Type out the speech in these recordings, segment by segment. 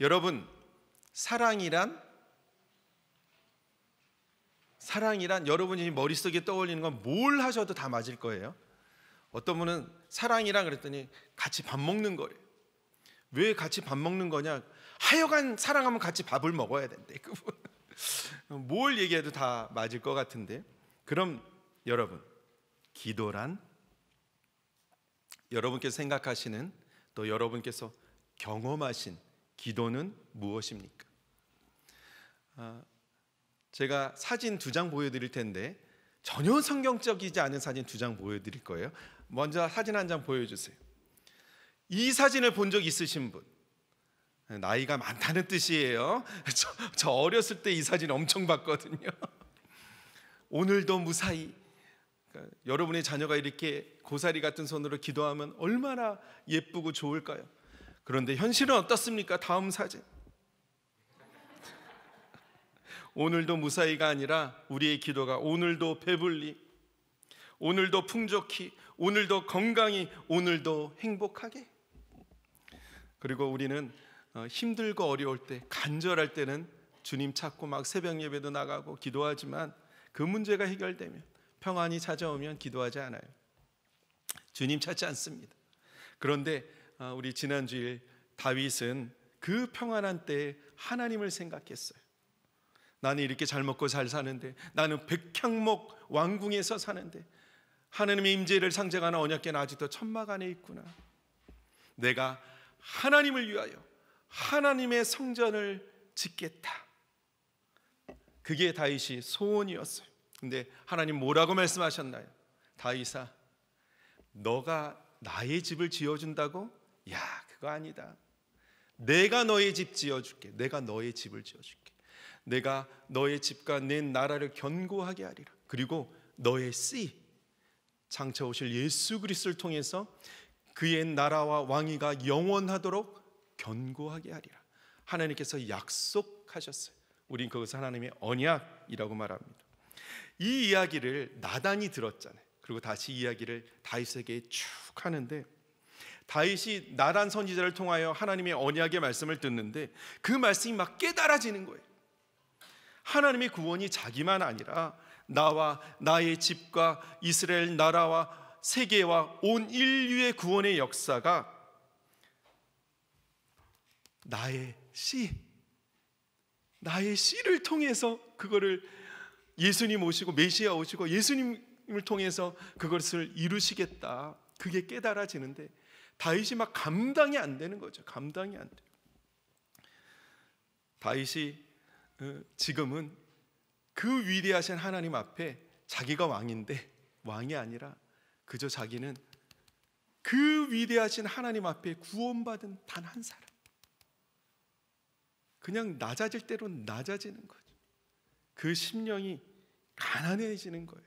여러분, 사랑이란 여러분이 머릿속에 떠올리는 건 뭘 하셔도 다 맞을 거예요. 어떤 분은 사랑이란 그랬더니 같이 밥 먹는 거래요. 왜 같이 밥 먹는 거냐? 하여간 사랑하면 같이 밥을 먹어야 된대. 뭘 얘기해도 다 맞을 것 같은데, 그럼 여러분, 기도란 여러분께서 생각하시는, 또 여러분께서 경험하신 기도는 무엇입니까? 제가 사진 2장 보여드릴 텐데 전혀 성경적이지 않은 사진 2장 보여드릴 거예요. 먼저 사진 한 장 보여주세요. 이 사진을 본 적 있으신 분? 나이가 많다는 뜻이에요. 저 어렸을 때 이 사진 엄청 봤거든요. 오늘도 무사히, 그러니까 여러분의 자녀가 이렇게 고사리 같은 손으로 기도하면 얼마나 예쁘고 좋을까요? 그런데 현실은 어떻습니까? 다음 사진. 오늘도 무사히가 아니라 우리의 기도가 오늘도 배불리, 오늘도 풍족히, 오늘도 건강히, 오늘도 행복하게. 그리고 우리는 힘들고 어려울 때, 간절할 때는 주님 찾고 막 새벽 예배도 나가고 기도하지만 그 문제가 해결되면, 평안이 찾아오면 기도하지 않아요. 주님 찾지 않습니다. 그런데 우리 지난주일 다윗은 그 평안한 때에 하나님을 생각했어요. 나는 이렇게 잘 먹고 잘 사는데, 나는 백향목 왕궁에서 사는데 하나님의 임재를 상징하는 언약궤는 아직도 천막 안에 있구나. 내가 하나님을 위하여 하나님의 성전을 짓겠다. 그게 다윗이 소원이었어요. 근데 하나님 뭐라고 말씀하셨나요? 다윗아, 너가 나의 집을 지어준다고? 야, 그거 아니다. 내가 너의 집 지어줄게. 내가 너의 집을 지어줄게. 내가 너의 집과 내 나라를 견고하게 하리라. 그리고 너의 씨, 장차 오실 예수 그리스도를 통해서 그의 나라와 왕위가 영원하도록 견고하게 하리라. 하나님께서 약속하셨어요. 우린 그것을 하나님의 언약이라고 말합니다. 이 이야기를 나단이 들었잖아요. 그리고 다시 이야기를 다윗에게 쭉 하는데, 다윗이 나단 선지자를 통하여 하나님의 언약의 말씀을 듣는데 그 말씀이 막 깨달아지는 거예요. 하나님의 구원이 자기만 아니라 나와 나의 집과 이스라엘 나라와 세계와 온 인류의 구원의 역사가 나의 씨를 통해서, 그거를 예수님 오시고 메시아 오시고 예수님을 통해서 그것을 이루시겠다, 그게 깨달아지는데 다윗이 막 감당이 안 되는 거죠. 감당이 안 돼요. 다윗이 지금은 그 위대하신 하나님 앞에 자기가 왕인데 왕이 아니라 그저 자기는 그 위대하신 하나님 앞에 구원받은 단 한 사람, 그냥 낮아질 대로 낮아지는 거죠. 그 심령이 가난해지는 거예요.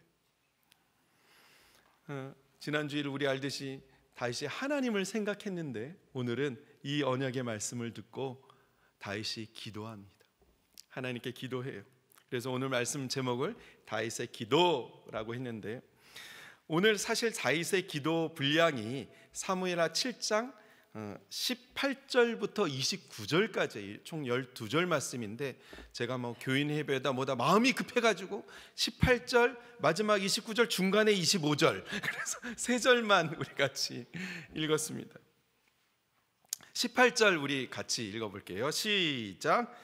지난주일 우리 알듯이 다윗이 하나님을 생각했는데 오늘은 이 언약의 말씀을 듣고 다윗이 기도합니다. 하나님께 기도해요. 그래서 오늘 말씀 제목을 다윗의 기도라고 했는데, 오늘 사실 다윗의 기도 분량이 사무엘하 7장 18절부터 29절까지 총 12절 말씀인데, 제가 뭐 교인 예배다 뭐다 마음이 급해가지고 18절 마지막 29절 중간에 25절 그래서 3절만 우리 같이 읽었습니다. 18절 우리 같이 읽어볼게요. 시작.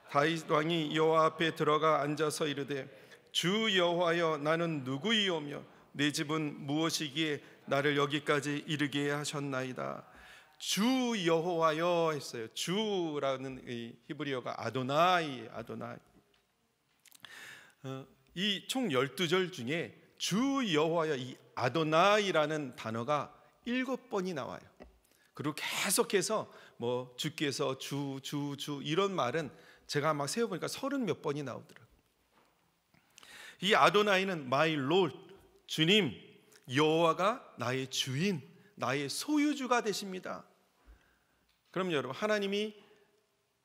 다윗 왕이 여호와 앞에 들어가 앉아서 이르되, 주 여호와여, 나는 누구이오며 내 집은 무엇이기에 나를 여기까지 이르게 하셨나이다. 주 여호와여 했어요. 주라는 이 히브리어가 아도나이. 이 총 12절 중에 주 여호와여, 이 아도나이라는 단어가 7번이 나와요. 그리고 계속해서 뭐 주께서 주 이런 말은 제가 막 세어보니까 30몇 번이 나오더라고요. 이 아도나이는 my Lord, 주님, 여호와가 나의 주인, 나의 소유주가 되십니다. 그럼 여러분, 하나님이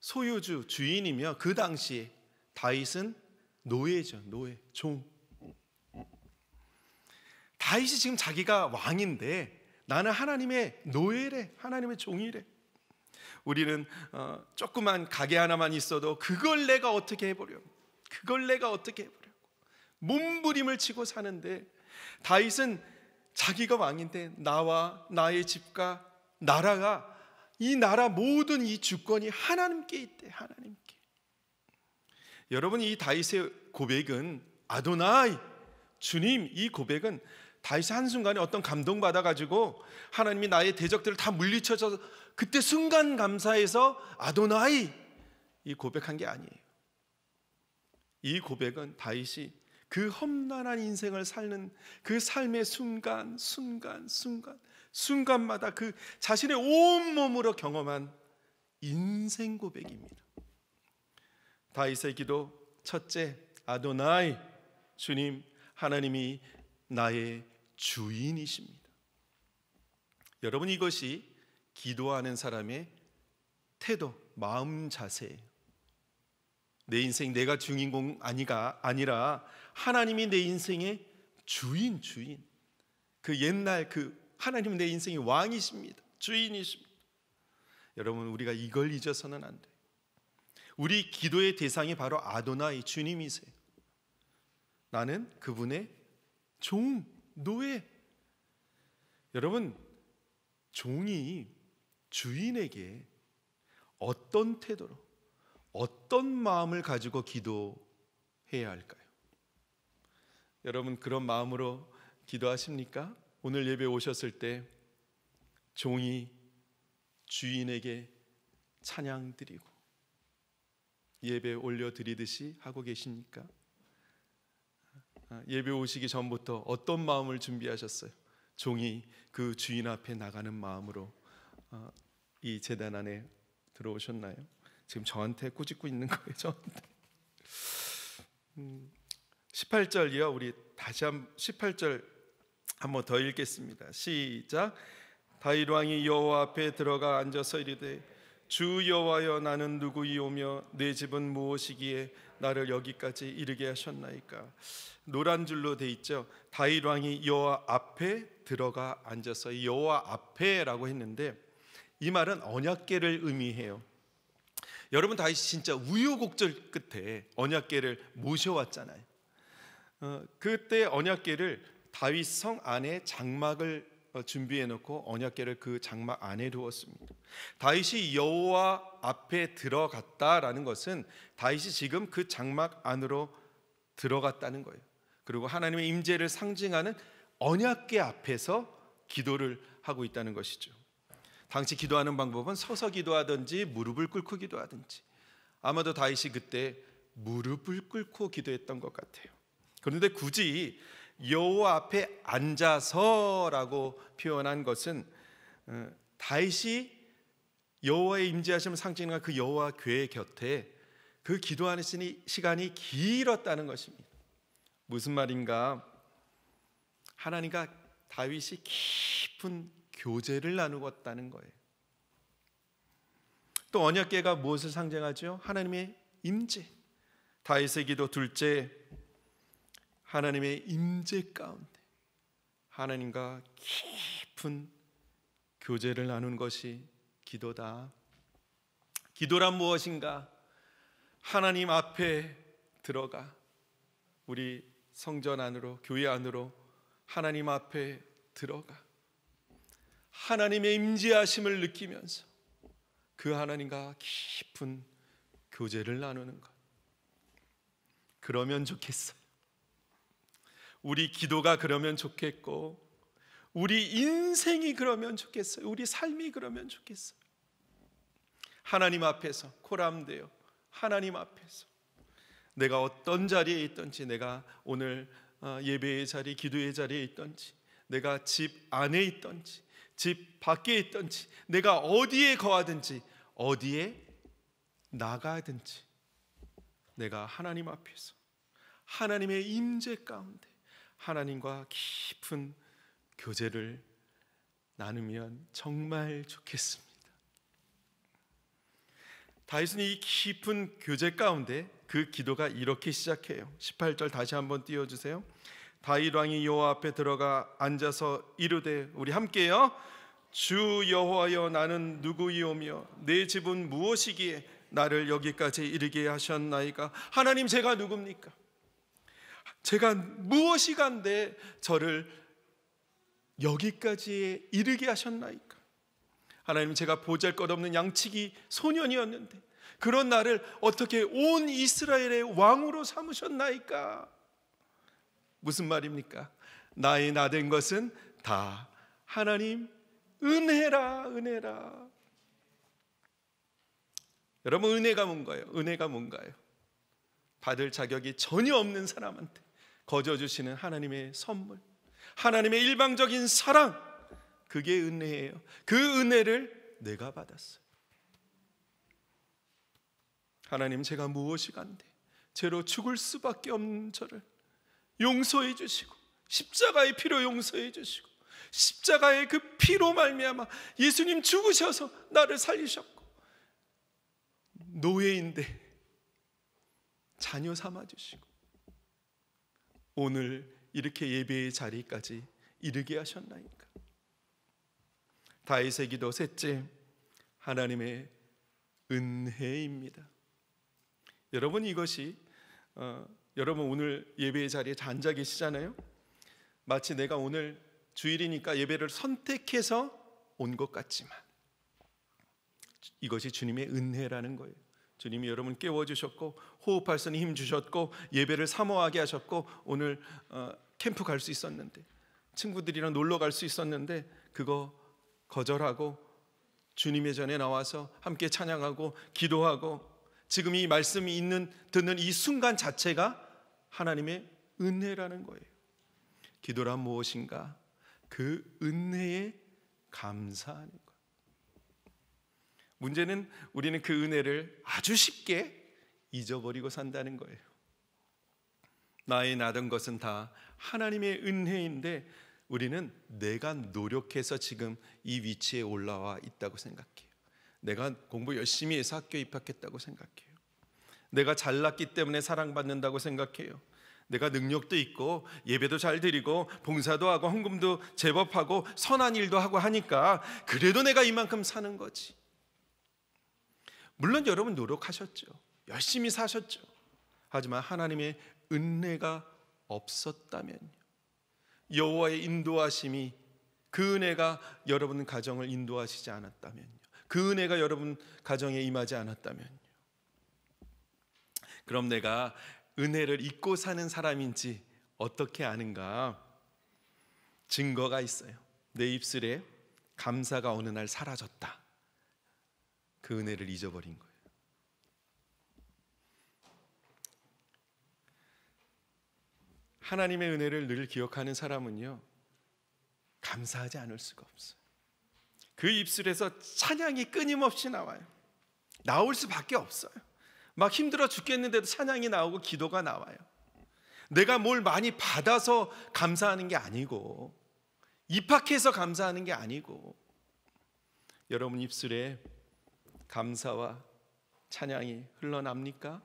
소유주, 주인이며 그 당시에 다윗은 노예죠. 노예, 종. 다윗이 지금 자기가 왕인데 나는 하나님의 노예래, 하나님의 종이래. 우리는 조그만 가게 하나만 있어도 그걸 내가 어떻게 해보려고, 몸부림을 치고 사는데, 다윗은 자기가 왕인데 나와 나의 집과 나라가, 이 나라 모든 이 주권이 하나님께 있대. 하나님께. 여러분, 이 다윗의 고백은, 아도나이, 주님, 이 고백은 다윗이 한순간에 어떤 감동받아 가지고 하나님이 나의 대적들을 다 물리쳐서 그때 순간 감사해서 아도나이 이 고백한 게 아니에요. 이 고백은 다윗이 그 험난한 인생을 사는 그 삶의 순간마다 그 자신의 온몸으로 경험한 인생 고백입니다. 다윗의 기도 첫째, 아도나이, 주님, 하나님이 나의 주인이십니다. 여러분, 이것이 기도하는 사람의 태도, 마음 자세예요. 내 인생 내가 주인공 아니라 하나님이 내 인생의 주인. 그 옛날 그 하나님은 내 인생의 왕이십니다. 주인이십니다. 여러분, 우리가 이걸 잊어서는 안 돼요. 우리 기도의 대상이 바로 아도나이, 주님이세요. 나는 그분의 종, 노예. 여러분, 종이 주인에게 어떤 태도로, 어떤 마음을 가지고 기도해야 할까요? 여러분, 그런 마음으로 기도하십니까? 오늘 예배 오셨을 때 종이 주인에게 찬양 드리고 예배 올려드리듯이 하고 계십니까? 예배 오시기 전부터 어떤 마음을 준비하셨어요? 종이 그 주인 앞에 나가는 마음으로 이 제단 안에 들어오셨나요? 지금 저한테 꾸짖고 있는 거예요. 저한테. 18절이요. 우리 다시 18절 한번 더 읽겠습니다. 시작. 다윗 왕이 여호와 앞에 들어가 앉아서 이르되, 주 여호와여, 나는 누구이오며 내 집은 무엇이기에 나를 여기까지 이르게 하셨나이까. 노란 줄로 돼 있죠. 다윗 왕이 여호와 앞에 들어가 앉아서, 여호와 앞에라고 했는데 이 말은 언약궤를 의미해요. 여러분, 다윗이 진짜 우여곡절 끝에 언약궤를 모셔왔잖아요. 그때 언약궤를 다윗 성 안에 장막을 준비해 놓고 언약궤를 그 장막 안에 두었습니다. 다윗이 여호와 앞에 들어갔다라는 것은 다윗이 지금 그 장막 안으로 들어갔다는 거예요. 그리고 하나님의 임재를 상징하는 언약궤 앞에서 기도를 하고 있다는 것이죠. 당시 기도하는 방법은 서서 기도하든지 무릎을 꿇고 기도하든지, 아마도 다윗이 그때 무릎을 꿇고 기도했던 것 같아요. 그런데 굳이 여호와 앞에 앉아서라고 표현한 것은 다윗이 여호와의 임재하심을 상징하는 그 여호와 궤 곁에 그 기도하는 시간이 길었다는 것입니다. 무슨 말인가? 하나님과 다윗이 깊은 교제를 나누었다는 거예요. 또 언약궤가 무엇을 상징하죠? 하나님의 임재. 다윗의 기도 둘째, 하나님의 임재 가운데 하나님과 깊은 교제를 나누는 것이 기도다. 기도란 무엇인가? 하나님 앞에 들어가, 우리 성전 안으로, 교회 안으로 하나님 앞에 들어가 하나님의 임재하심을 느끼면서 그 하나님과 깊은 교제를 나누는 것. 그러면 좋겠어요. 우리 기도가 그러면 좋겠고, 우리 인생이 그러면 좋겠어요. 우리 삶이 그러면 좋겠어요. 하나님 앞에서 코람되어 하나님 앞에서 내가 어떤 자리에 있든지, 내가 오늘 예배의 자리, 기도의 자리에 있든지, 내가 집 안에 있든지 집 밖에 있든지, 내가 어디에 거하든지 어디에 나가든지, 내가 하나님 앞에서 하나님의 임재 가운데 하나님과 깊은 교제를 나누면 정말 좋겠습니다. 다윗은 이 깊은 교제 가운데 그 기도가 이렇게 시작해요. 18절 다시 한번 띄워주세요. 다윗 왕이 여호와 앞에 들어가 앉아서 이르되, 우리 함께요. 주 여호와여, 나는 누구이오며 내 집은 무엇이기에 나를 여기까지 이르게 하셨나이까? 하나님, 제가 누굽니까? 제가 무엇이간데 저를 여기까지 이르게 하셨나이까? 하나님, 제가 보잘것없는 양치기 소년이었는데 그런 나를 어떻게 온 이스라엘의 왕으로 삼으셨나이까? 무슨 말입니까? 나의 나된 것은 다 하나님 은혜라, 은혜라. 여러분, 은혜가 뭔가요? 은혜가 뭔가요? 받을 자격이 전혀 없는 사람한테 거저 주시는 하나님의 선물, 하나님의 일방적인 사랑, 그게 은혜예요. 그 은혜를 내가 받았어요. 하나님, 제가 무엇이간데 죄로 죽을 수밖에 없는 저를 용서해 주시고 십자가의 피로 용서해 주시고 십자가의 그 피로 말미암아 예수님 죽으셔서 나를 살리셨고 노예인데 자녀 삼아 주시고 오늘 이렇게 예배의 자리까지 이르게 하셨나이까? 다윗의 기도 셋째, 하나님의 은혜입니다. 여러분, 이것이 여러분 오늘 예배의 자리에 앉아 계시잖아요. 마치 내가 오늘 주일이니까 예배를 선택해서 온 것 같지만 이것이 주님의 은혜라는 거예요. 주님이 여러분 깨워주셨고 호흡할 수 있는 힘 주셨고 예배를 사모하게 하셨고 오늘 캠프 갈 수 있었는데 친구들이랑 놀러 갈 수 있었는데 그거 거절하고 주님의 전에 나와서 함께 찬양하고 기도하고 지금 이 말씀이 듣는 이 순간 자체가 하나님의 은혜라는 거예요. 기도란 무엇인가? 그 은혜에 감사하는 것. 문제는 우리는 그 은혜를 아주 쉽게 잊어버리고 산다는 거예요. 나의 나던 것은 다 하나님의 은혜인데 우리는 내가 노력해서 지금 이 위치에 올라와 있다고 생각해요. 내가 공부 열심히 해서 학교에 입학했다고 생각해요. 내가 잘났기 때문에 사랑받는다고 생각해요. 내가 능력도 있고 예배도 잘 드리고 봉사도 하고 헌금도 제법 하고 선한 일도 하고 하니까 그래도 내가 이만큼 사는 거지. 물론 여러분 노력하셨죠. 열심히 사셨죠. 하지만 하나님의 은혜가 없었다면요, 여호와의 인도하심이 그 은혜가 여러분 가정을 인도하시지 않았다면요, 그 은혜가 여러분 가정에 임하지 않았다면요, 그럼 내가 은혜를 잊고 사는 사람인지 어떻게 아는가? 증거가 있어요. 내 입술에 감사가 어느 날 사라졌다. 그 은혜를 잊어버린 거예요. 하나님의 은혜를 늘 기억하는 사람은요, 감사하지 않을 수가 없어요. 그 입술에서 찬양이 끊임없이 나와요. 나올 수밖에 없어요. 막 힘들어 죽겠는데도 찬양이 나오고 기도가 나와요. 내가 뭘 많이 받아서 감사하는 게 아니고 입학해서 감사하는 게 아니고 여러분 입술에 감사와 찬양이 흘러납니까?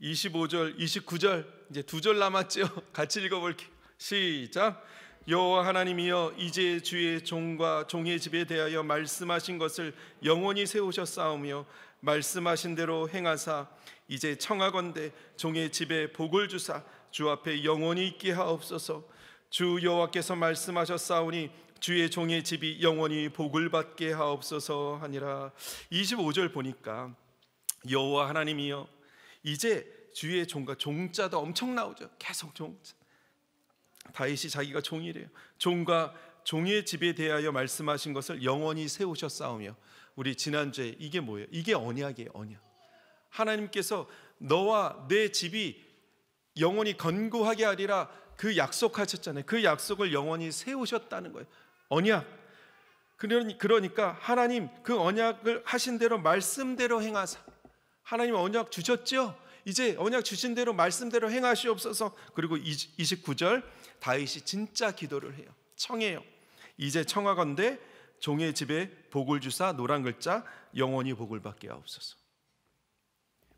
25절, 29절 이제 2절 남았죠. 같이 읽어볼게요. 시작. 여호와 하나님이여, 이제 주의 종과 종의 집에 대하여 말씀하신 것을 영원히 세우셨사오며 말씀하신 대로 행하사 이제 청하건대 종의 집에 복을 주사 주 앞에 영원히 있게 하옵소서. 주 여호와께서 말씀하셨사오니 주의 종의 집이 영원히 복을 받게 하옵소서 하니라. 25절 보니까 여호와 하나님이여, 이제 주의 종과 종자도 엄청 나오죠. 계속 종자. 다윗이 자기가 종이래요. 종과 종의 집에 대하여 말씀하신 것을 영원히 세우셨사오며. 우리 지난주에 이게 뭐예요? 이게 언약이에요. 언약. 하나님께서 너와 내 집이 영원히 건고하게 하리라 그 약속하셨잖아요. 그 약속을 영원히 세우셨다는 거예요. 언약. 그러니까 하나님 그 언약을 하신 대로 말씀대로 행하사. 하나님 언약 주셨죠? 이제 언약 주신 대로 말씀대로 행하시옵소서. 그리고 29절 다윗이 진짜 기도를 해요. 청해요. 이제 청하건대 종의 집에 복을 주사 노란 글자 영원히 복을 받게 하옵소서.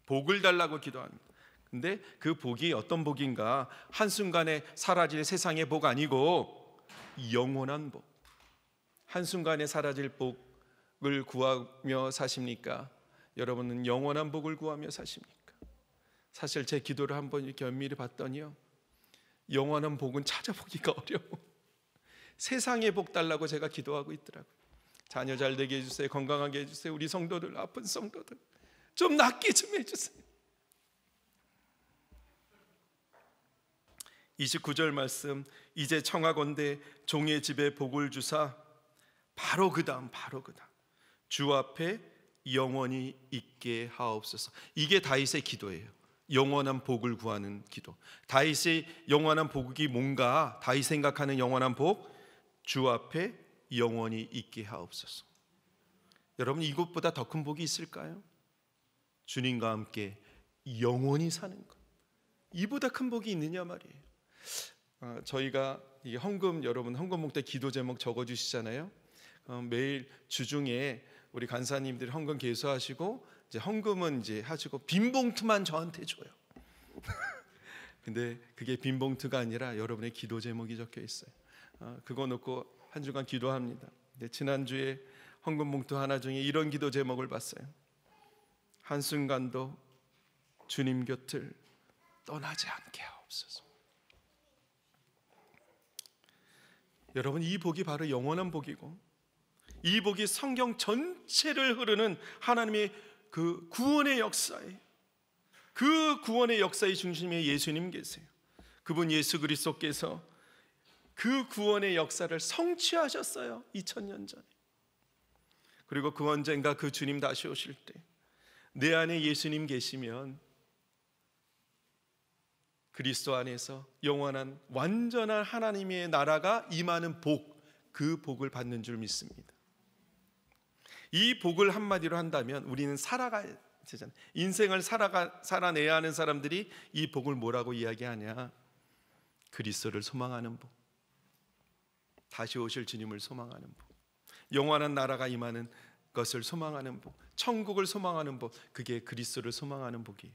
복을 달라고 기도합니다. 근데 그 복이 어떤 복인가? 한순간에 사라질 세상의 복 아니고 영원한 복, 한순간에 사라질 복을 구하며 사십니까? 여러분은 영원한 복을 구하며 사십니까? 사실 제 기도를 한번 이렇게 엄밀히 봤더니요, 영원한 복은 찾아보기가 어려워. 세상의 복 달라고 제가 기도하고 있더라고요. 자녀 잘 되게 해주세요. 건강하게 해주세요. 우리 성도들, 아픈 성도들 좀 낫게 좀 해주세요. 29절 말씀, 이제 청하건대 종의 집에 복을 주사 바로 그 다음 주 앞에 영원히 있게 하옵소서. 이게 다윗의 기도예요. 영원한 복을 구하는 기도. 다윗의 영원한 복이 뭔가? 다윗 생각하는 영원한 복, 주 앞에 영원히 있게 하옵소서. 여러분, 이것보다 더 큰 복이 있을까요? 주님과 함께 영원히 사는 것, 이보다 큰 복이 있느냐 말이에요. 저희가 이 헌금, 여러분 헌금 봉투에 기도 제목 적어주시잖아요. 매일 주중에 우리 간사님들이 헌금 개수하시고 이제 헌금은 이제 하시고 빈 봉투만 저한테 줘요. 근데 그게 빈 봉투가 아니라 여러분의 기도 제목이 적혀 있어요. 그거 놓고 한 주간 기도합니다. 근데 지난주에 헌금 봉투 하나 중에 이런 기도 제목을 봤어요. 한순간도 주님 곁을 떠나지 않게 하옵소서. 여러분, 이 복이 바로 영원한 복이고, 이 복이 성경 전체를 흐르는 하나님의 그 구원의 역사에, 그 구원의 역사의 중심에 예수님 계세요. 그분 예수 그리스도께서 그 구원의 역사를 성취하셨어요, 2000년 전에. 그리고 그 언젠가 그 주님 다시 오실 때 내 안에 예수님 계시면 그리스도 안에서 영원한 완전한 하나님의 나라가 임하는 복, 그 복을 받는 줄 믿습니다. 이 복을 한마디로 한다면 우리는 살아가야 되잖아요. 인생을 살아내야 하는 사람들이 이 복을 뭐라고 이야기하냐? 그리스도를 소망하는 복, 다시 오실 주님을 소망하는 복, 영원한 나라가 임하는 것을 소망하는 복, 천국을 소망하는 복, 그게 그리스도를 소망하는 복이에요.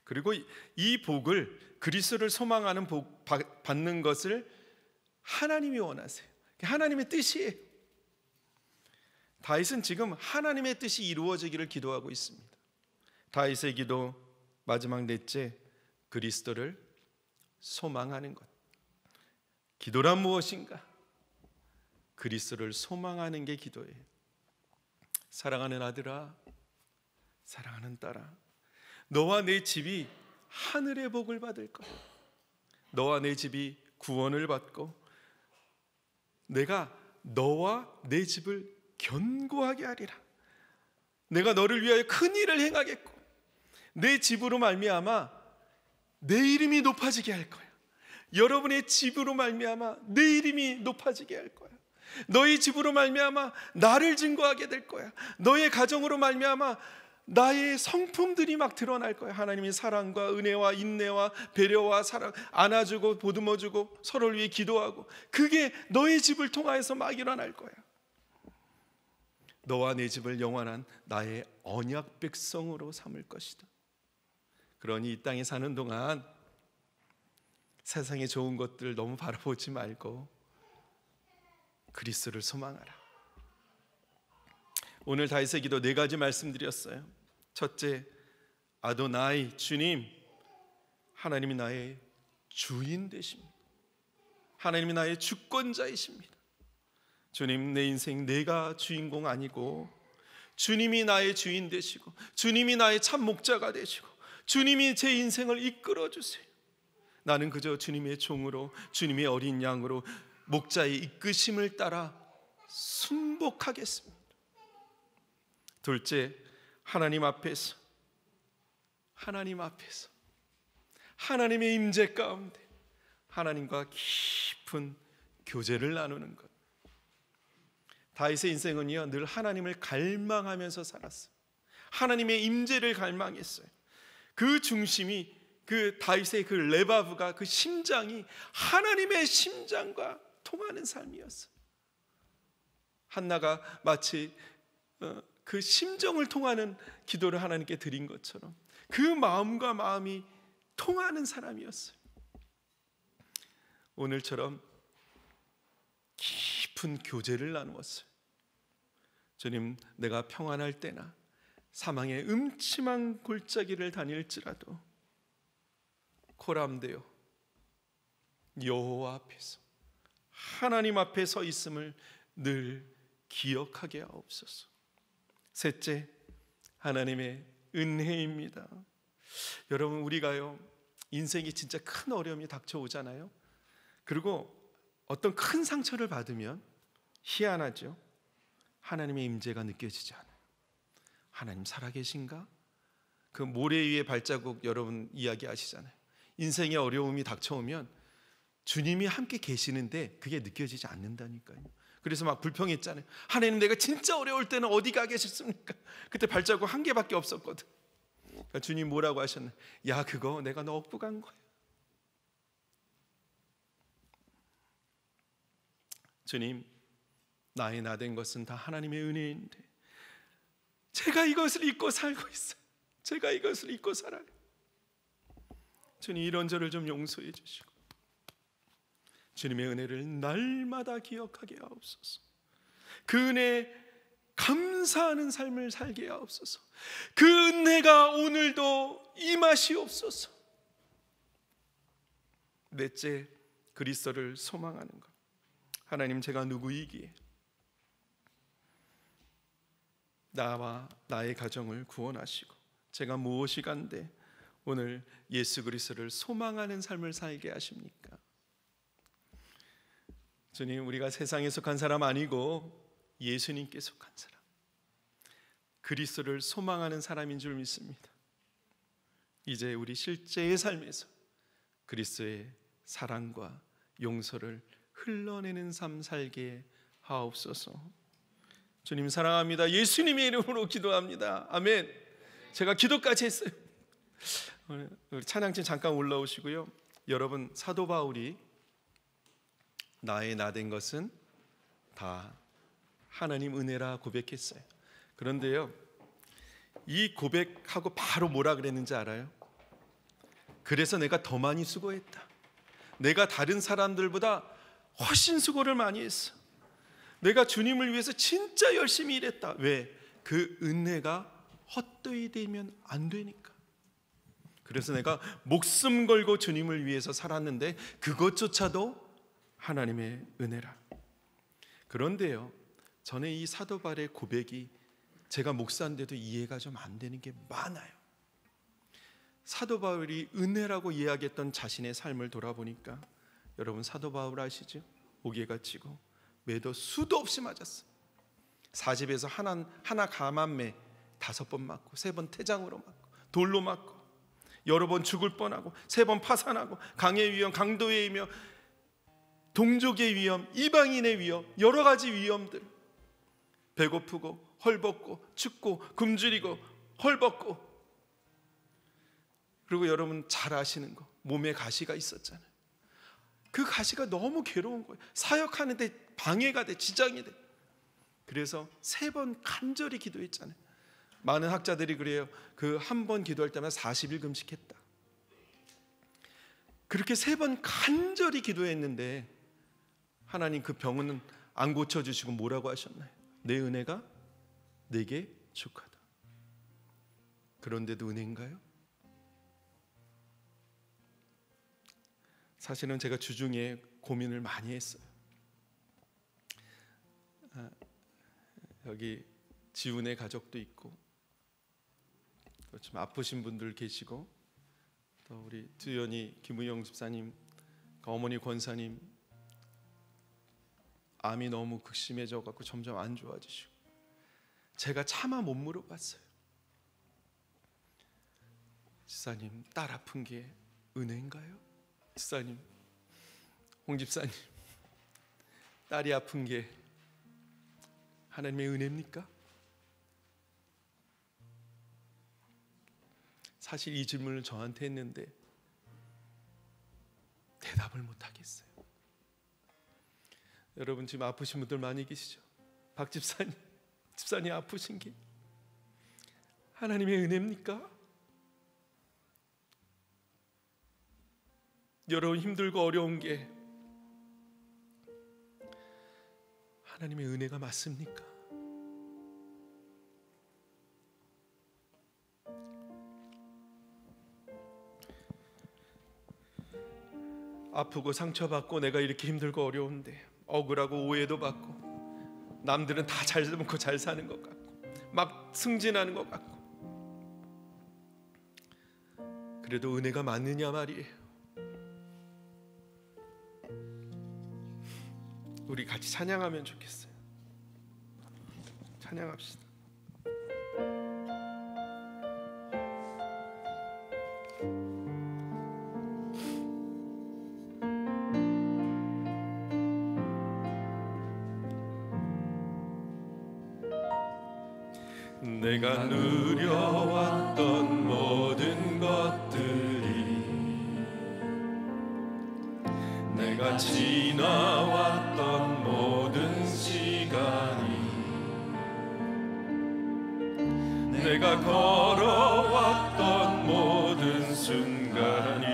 그리고 이 복을, 그리스도를 소망하는 복 받는 것을 하나님이 원하세요. 하나님의 뜻이에요. 다윗은 지금 하나님의 뜻이 이루어지기를 기도하고 있습니다. 다윗의 기도 마지막 넷째, 그리스도를 소망하는 것. 기도란 무엇인가? 그리스도를 소망하는 게 기도예요. 사랑하는 아들아, 사랑하는 딸아, 너와 내 집이 하늘의 복을 받을 거야. 너와 내 집이 구원을 받고 내가 너와 내 집을 견고하게 하리라. 내가 너를 위하여 큰 일을 행하겠고 내 집으로 말미암아 내 이름이 높아지게 할 거야. 여러분의 집으로 말미암아 내 이름이 높아지게 할 거야. 너희 집으로 말미암아 나를 증거하게 될 거야. 너의 가정으로 말미암아 나의 성품들이 막 드러날 거야. 하나님의 사랑과 은혜와 인내와 배려와 사랑, 안아주고 보듬어주고 서로를 위해 기도하고, 그게 너의 집을 통하여서 막 일어날 거야. 너와 내 집을 영원한 나의 언약 백성으로 삼을 것이다. 그러니 이 땅에 사는 동안 세상의 좋은 것들 너무 바라보지 말고 그리스도를 소망하라. 오늘 다윗의 기도 4가지 말씀드렸어요. 첫째, 아도나이, 주님, 하나님이 나의 주인 되십니다. 하나님이 나의 주권자이십니다. 주님, 내 인생 내가 주인공 아니고 주님이 나의 주인 되시고 주님이 나의 참 목자가 되시고 주님이 제 인생을 이끌어 주세요. 나는 그저 주님의 종으로, 주님의 어린 양으로 목자의 이끄심을 따라 순복하겠습니다. 둘째, 하나님 앞에서 하나님의 임재 가운데 하나님과 깊은 교제를 나누는 것. 다윗의 인생은요, 늘 하나님을 갈망하면서 살았어요. 하나님의 임재를 갈망했어요. 그 중심이, 그 다윗의 그 레바브가, 그 심장이 하나님의 심장과 통하는 삶이었어요. 한나가 마치 그 심정을 통하는 기도를 하나님께 드린 것처럼 그 마음과 마음이 통하는 사람이었어요. 오늘처럼 깊은 깊은 교제를 나누었어요. 주님, 내가 평안할 때나 사망의 음침한 골짜기를 다닐지라도 코람되어 여호와 앞에서 하나님 앞에 서 있음을 늘 기억하게 하옵소서. 셋째, 하나님의 은혜입니다. 여러분, 우리가요 인생이 진짜 큰 어려움이 닥쳐오잖아요. 그리고 어떤 큰 상처를 받으면 희한하죠. 하나님의 임재가 느껴지지 않아요. 하나님 살아계신가? 그 모래 위의 발자국 여러분 이야기 아시잖아요. 인생의 어려움이 닥쳐오면 주님이 함께 계시는데 그게 느껴지지 않는다니까요. 그래서 막 불평했잖아요. 하나님, 내가 진짜 어려울 때는 어디 가 계셨습니까? 그때 발자국 한 개밖에 없었거든. 그러니까 주님 뭐라고 하셨나요? 야, 그거 내가 너 업고 간 거야. 주님, 나의 나된 것은 다 하나님의 은혜인데 제가 이것을 잊고 살고 있어요. 제가 이것을 잊고 살아요. 주님, 이런 저를 좀 용서해 주시고 주님의 은혜를 날마다 기억하게 하옵소서. 그 은혜에 감사하는 삶을 살게 하옵소서. 그 은혜가 오늘도 임하시옵소서. 넷째, 그리스도를 소망하는 것. 하나님, 제가 누구이기에 나와 나의 가정을 구원하시고 제가 무엇이 간데 오늘 예수 그리스도를 소망하는 삶을 살게 하십니까? 주님, 우리가 세상에 속한 사람 아니고 예수님께 속한 사람, 그리스도를 소망하는 사람인 줄 믿습니다. 이제 우리 실제의 삶에서 그리스도의 사랑과 용서를 흘러내는 삶 살게 하옵소서. 주님 사랑합니다. 예수님의 이름으로 기도합니다. 아멘. 제가 기도까지 했어요. 우리 찬양팀 잠깐 올라오시고요. 여러분, 사도 바울이 나의 나된 것은 다 하나님 은혜라 고백했어요. 그런데요, 이 고백하고 바로 뭐라 그랬는지 알아요? 그래서 내가 더 많이 수고했다. 내가 다른 사람들보다 훨씬 수고를 많이 했어. 내가 주님을 위해서 진짜 열심히 일했다. 왜? 그 은혜가 헛되이 되면 안 되니까. 그래서 내가 목숨 걸고 주님을 위해서 살았는데 그것조차도 하나님의 은혜라. 그런데요, 저는 이 사도 바울의 고백이 제가 목사인데도 이해가 좀 안 되는 게 많아요. 사도 바울이 은혜라고 이야기했던 자신의 삶을 돌아보니까 여러분, 사도 바울 아시죠? 옥에가 치고 매도 수도 없이 맞았어요. 4집에서 하나 감암매 5번 맞고 3번 태장으로 맞고 돌로 맞고 여러 번 죽을 뻔하고 3번 파산하고 강의 위험, 강도의 위험, 동족의 위험, 이방인의 위험, 여러 가지 위험들, 배고프고 헐벗고 춥고 굶주리고 헐벗고, 그리고 여러분 잘 아시는 거, 몸에 가시가 있었잖아요. 그 가시가 너무 괴로운 거예요. 사역하는데 방해가 돼, 지장이 돼. 그래서 3번 간절히 기도했잖아요. 많은 학자들이 그래요. 그 한 번 기도할 때마다 40일 금식했다. 그렇게 3번 간절히 기도했는데 하나님 그 병은 안 고쳐주시고 뭐라고 하셨나요? 내 은혜가 내게 족하다. 그런데도 은혜인가요? 사실은 제가 주중에 고민을 많이 했어요. 여기 지훈의 가족도 있고 좀 아프신 분들 계시고 또 우리 두연이 김우영 집사님, 어머니 권사님 암이 너무 극심해져 갖고 점점 안 좋아지시고, 제가 차마 못 물어봤어요. 집사님, 딸 아픈 게 은혜인가요? 집사님, 홍 집사님, 딸이 아픈 게 하나님의 은혜입니까? 사실 이 질문을 저한테 했는데 대답을 못 하겠어요. 여러분 지금 아프신 분들 많이 계시죠? 박 집사님, 집사님 아프신 게 하나님의 은혜입니까? 여러분 힘들고 어려운 게 하나님의 은혜가 맞습니까? 아프고 상처받고 내가 이렇게 힘들고 어려운데 억울하고 오해도 받고 남들은 다 잘 먹고 잘 사는 것 같고 막 승진하는 것 같고, 그래도 은혜가 맞느냐 말이에요. 우리 같이 찬양하면 좋겠어요. 찬양합시다. 내가 누려왔던 모든 것들이, 내가 지나왔던 모든 시간이, 내가 걸어왔던 모든 순간이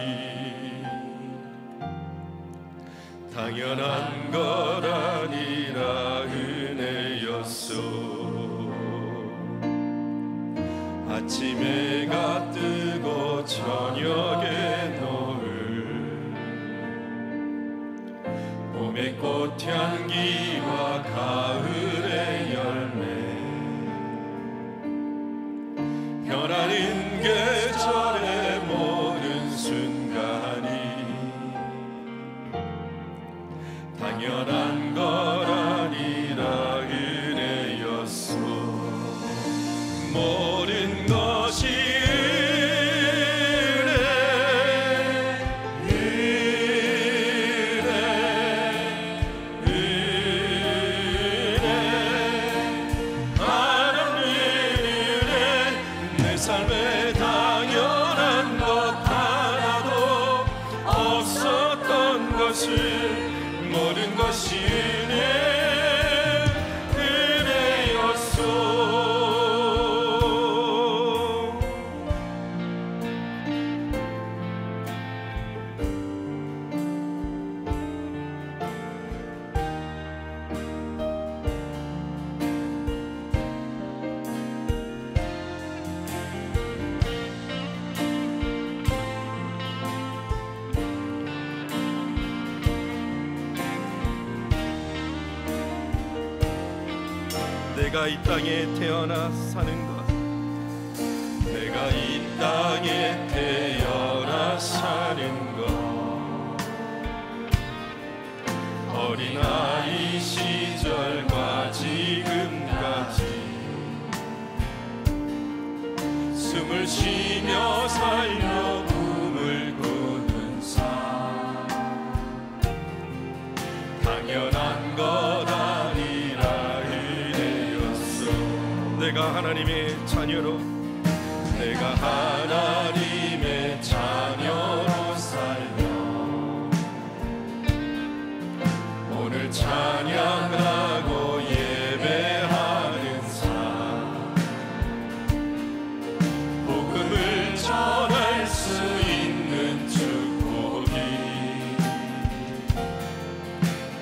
당연한 것 아니라 은혜였소. 아침 해가 뜨고 저녁에 노을, 봄의 꽃향기와 가을의 열매, 변하는 계절의 모든 순간이 당연한 것 아니라 은혜였소. 모든 것이 하나님 은혜, 내 삶에 당연한 것 하나도 없었던 것을, 모든 것이 은혜였소. 내가 이 땅에 태어나 사는 것, 내가 이 땅에 태어나 사는 것, 어린아이 시절과 지금까지 숨을 쉬며 살며 꿈을 꾸는 삶, 당연한 것 아니라 내가 하나님의 자녀로, 내가 하나님의 자녀로 살며 오늘 찬양하고 예배하는 삶, 복음을 전할 수 있는 축복이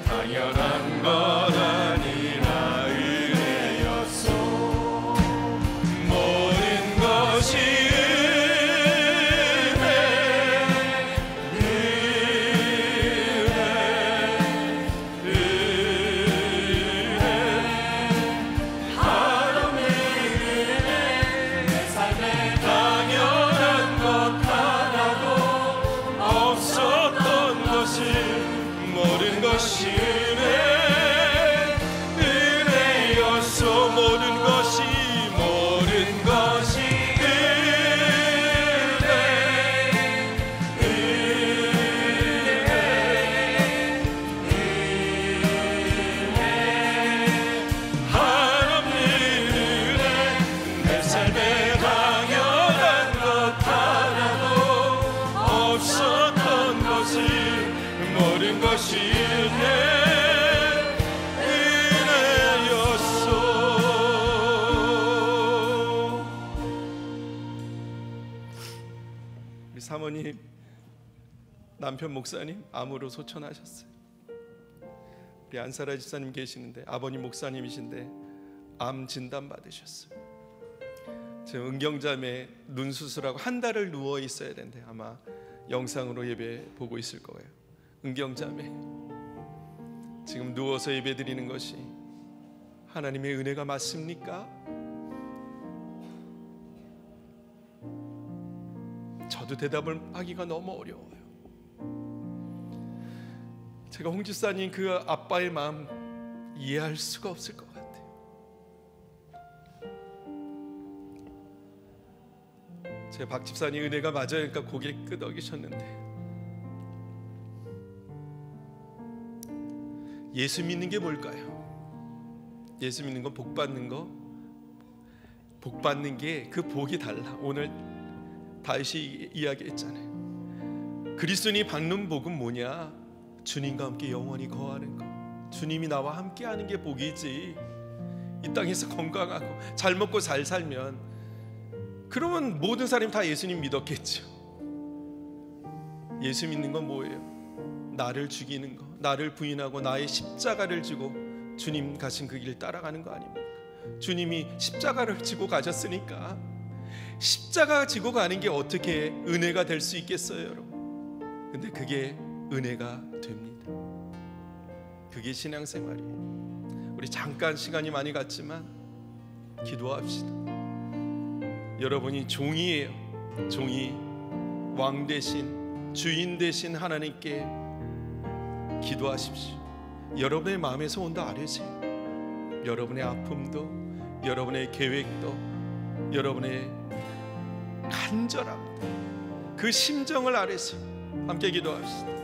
당연한 것 아니라 은혜였소. 모든 것이 은혜였소. 모든 것이 하나님 은혜, 내 삶에 당연한 것 하나도 없었던 것을, 모든 것이 은혜였소. 우리 사모님, 남편 목사님 암으로 소천하셨어요. 우리 안사라 집사님 계시는데, 아버님 목사님이신데 암 진단 받으셨어요. 지금 은경자매 눈 수술하고 한 달을 누워 있어야 되는데 아마 영상으로 예배 보고 있을 거예요. 은경자매 지금 누워서 예배 드리는 것이 하나님의 은혜가 맞습니까? 저도 대답을 하기가 너무 어려워요. 제가 홍 집사님 그 아빠의 마음 이해할 수가 없을 것 같아요. 제 박 집사님 은혜가 맞아요. 그러니까 고개 끄덕이셨는데, 예수 믿는 게 뭘까요? 예수 믿는 건 복 받는 거, 복 받는 게 그 복이 달라. 오늘 다윗이 이야기했잖아요. 그리스도인이 받는 복은 뭐냐? 주님과 함께 영원히 거하는 거. 주님이 나와 함께 하는 게 복이지. 이 땅에서 건강하고 잘 먹고 잘 살면, 그러면 모든 사람이 다 예수님 믿었겠죠. 예수 믿는 건 뭐예요? 나를 죽이는 거, 나를 부인하고 나의 십자가를 지고 주님 가신 그 길 따라가는 거 아닙니까? 주님이 십자가를 지고 가셨으니까 십자가 지고 가는 게 어떻게 은혜가 될 수 있겠어요, 여러분? 근데 그게 은혜가 됩니다. 그게 신앙생활이에요. 우리 잠깐 시간이 많이 갔지만 기도합시다. 여러분이 종이에요. 종이, 왕 대신, 주인 대신 하나님께 기도하십시오. 여러분의 마음에서 온다 아뢰세요. 여러분의 아픔도, 여러분의 계획도, 여러분의 간절함도, 그 심정을 아뢰세요. 함께 기도합시다.